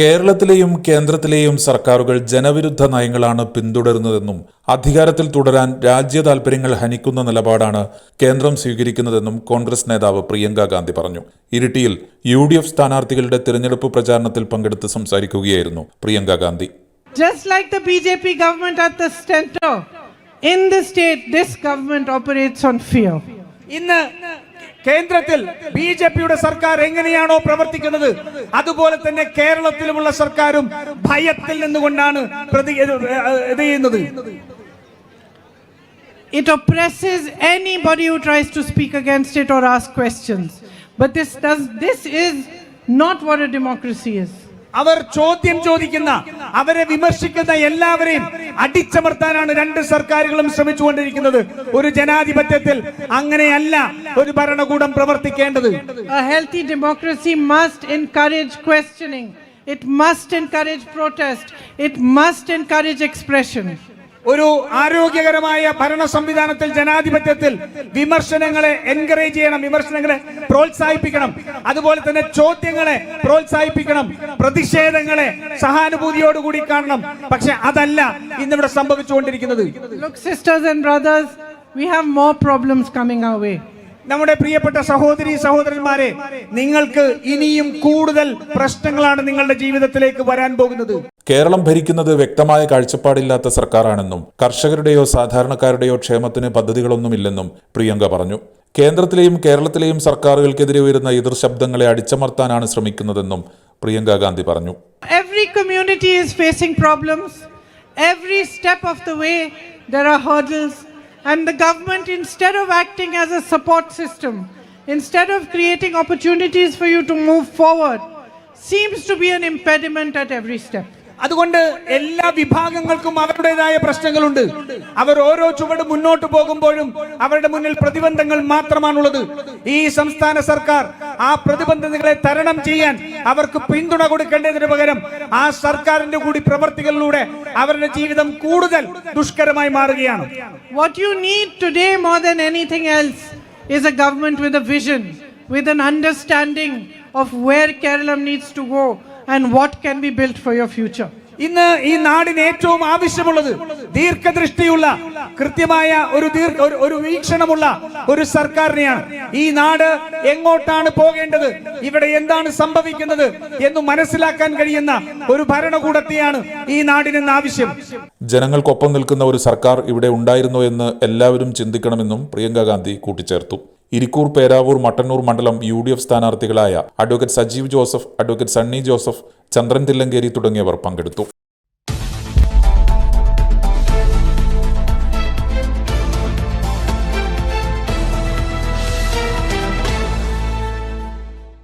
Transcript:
കേരളത്തിലെയും കേന്ദ്രത്തിലെയും സർക്കാരുകൾ ജനവിരുദ്ധ നയങ്ങളാണ് പിന്തുടരുന്നതെന്നും അധികാരത്തിൽ തുടരാൻ രാജ്യ താൽപര്യങ്ങൾ ഹനിക്കുന്ന നിലപാടാണ് കേന്ദ്രം സ്വീകരിക്കുന്നതെന്നും കോൺഗ്രസ് നേതാവ് പ്രിയങ്ക ഗാന്ധി പറഞ്ഞു. ഇരിട്ടിയിൽ UDF സ്ഥാനാർത്ഥികളുടെ തിരഞ്ഞെടുപ്പ് പ്രചാരണത്തിൽ പങ്കെടുത്ത് സംസാരിക്കുകയായിരുന്നു Priyanka Gandhi. Just like the BJP government at the center, in the state, this government operates on fear. ഇന്ന് കേന്ദ്രത്തിൽ ബിജെപിയുടെ സർക്കാർ എങ്ങനെയാണോ പ്രവർത്തിക്കുന്നത് അതുപോലെ തന്നെ കേരളത്തിലുമുള്ള സർക്കാരും ഭയത്തിൽ നിന്നുകൊണ്ടാണ് ചെയ്യുന്നത്. It oppresses anybody who tries to speak against it or ask questions. But this is not what a democracy is. അവർ ചോദ്യം ചോദിക്കുന്ന, അവരെ വിമർശിക്കുന്ന എല്ലാവരെയും അടിച്ചമർത്താനാണ് രണ്ട് സർക്കാരുകളും ശ്രമിച്ചുകൊണ്ടിരിക്കുന്നത്. ഒരു ജനാധിപത്യത്തിൽ അങ്ങനെയല്ല ഒരു ഭരണകൂടം പ്രവർത്തിക്കേണ്ടത്. A healthy democracy must encourage questioning. It must encourage protest. It must encourage expression. ഒരു ആരോഗ്യകരമായ ഭരണ സംവിധാനത്തിൽ, ജനാധിപത്യത്തിൽ വിമർശനങ്ങളെ എൻകറേജ് ചെയ്യണം, വിമർശനങ്ങളെ പ്രോത്സാഹിപ്പിക്കണം, അതുപോലെ തന്നെ ചോദ്യങ്ങളെ പ്രോത്സാഹിപ്പിക്കണം, പ്രതിഷേധങ്ങളെ സഹാനുഭൂതിയോടുകൂടി കാണണം. പക്ഷെ അതല്ല ഇന്നിവിടെ സംഭവിച്ചുകൊണ്ടിരിക്കുന്നത്. Look, sisters and brothers, we have more problems coming our way. നമ്മുടെ പ്രിയപ്പെട്ട സഹോദരി സഹോദരന്മാരെ, നിങ്ങൾക്ക് ഇനിയും കൂടുതൽ പ്രശ്നങ്ങളാണ് നിങ്ങളുടെ ജീവിതത്തിലേക്ക് വരാൻ പോകുന്നത്. കേരളം ഭരിക്കുന്നത് വ്യക്തമായ കാഴ്ചപ്പാടില്ലാത്ത സർക്കാരാണെന്നും കർഷകരുടെയോ സാധാരണക്കാരുടെയോ ക്ഷേമത്തിന് പദ്ധതികളൊന്നുമില്ലെന്നും പ്രിയങ്ക പറഞ്ഞു. കേന്ദ്രത്തിലെയും കേരളത്തിലെയും സർക്കാരുകൾക്കെതിരെ ഉയരുന്ന എതിർ ശബ്ദങ്ങളെ അടിച്ചമർത്താനാണ് ശ്രമിക്കുന്നതെന്നും പ്രിയങ്ക ഗാന്ധി പറഞ്ഞു. Every community is facing problems. Every step of the way there are hurdles. And the government, instead of acting as a support system, instead of creating opportunities for you to move forward, seems to be an impediment at every step. അതുകൊണ്ട് എല്ലാ വിഭാഗങ്ങൾക്കും അവരുടേതായ പ്രശ്നങ്ങളുണ്ട്. അവർ ഓരോ ചുവട് മുന്നോട്ട് പോകുമ്പോഴും അവരുടെ മുന്നിൽ പ്രതിബന്ധങ്ങൾ മാത്രമാണുള്ളത്. ഈ സംസ്ഥാന സർക്കാർ ആ പ്രതിബന്ധങ്ങളെ തരണം ചെയ്യാൻ അവർക്ക് പിന്തുണ കൊടുക്കേണ്ടതിന് പകരം ആ സർക്കാരിന്റെ കൂടി പ്രവർത്തികളിലൂടെ അവരുടെ ജീവിതം കൂടുതൽ ദുഷ്കരമായി മാറുകയാണ്. What you need today more than anything else is a government with a vision, with an understanding of where Kerala needs to go and what can be built for your future. ഇന്ന് ഈ നാടിന് ഏറ്റവും ആവശ്യമുള്ളത് ദീർഘദൃഷ്ടിയുള്ള, കൃത്യമായ ഒരു വീക്ഷണമുള്ള ഒരു സർക്കാരിനെയാണ്. ഈ നാട് എങ്ങോട്ടാണ് പോകേണ്ടത്, ഇവിടെ എന്താണ് സംഭവിക്കുന്നത് എന്ന് മനസ്സിലാക്കാൻ കഴിയുന്ന ഒരു ഭരണകൂടത്തെയാണ് ഈ നാടിന് ആവശ്യം. ജനങ്ങൾക്കൊപ്പം നിൽക്കുന്ന ഒരു സർക്കാർ ഇവിടെ ഉണ്ടായിരുന്നോ എന്ന് എല്ലാവരും ചിന്തിക്കണമെന്നും പ്രിയങ്ക ഗാന്ധി കൂട്ടിച്ചേർത്തു. ഇരിക്കൂർ, പേരാവൂർ, മട്ടന്നൂർ മണ്ഡലം UDF സ്ഥാനാർത്ഥികളായ അഡ്വക്കേറ്റ് സജീവ് ജോസഫ്, അഡ്വക്കേറ്റ് സണ്ണി ജോസഫ്, ചന്ദ്രൻ തില്ലങ്കേരി തുടങ്ങിയവർ പങ്കെടുത്തു.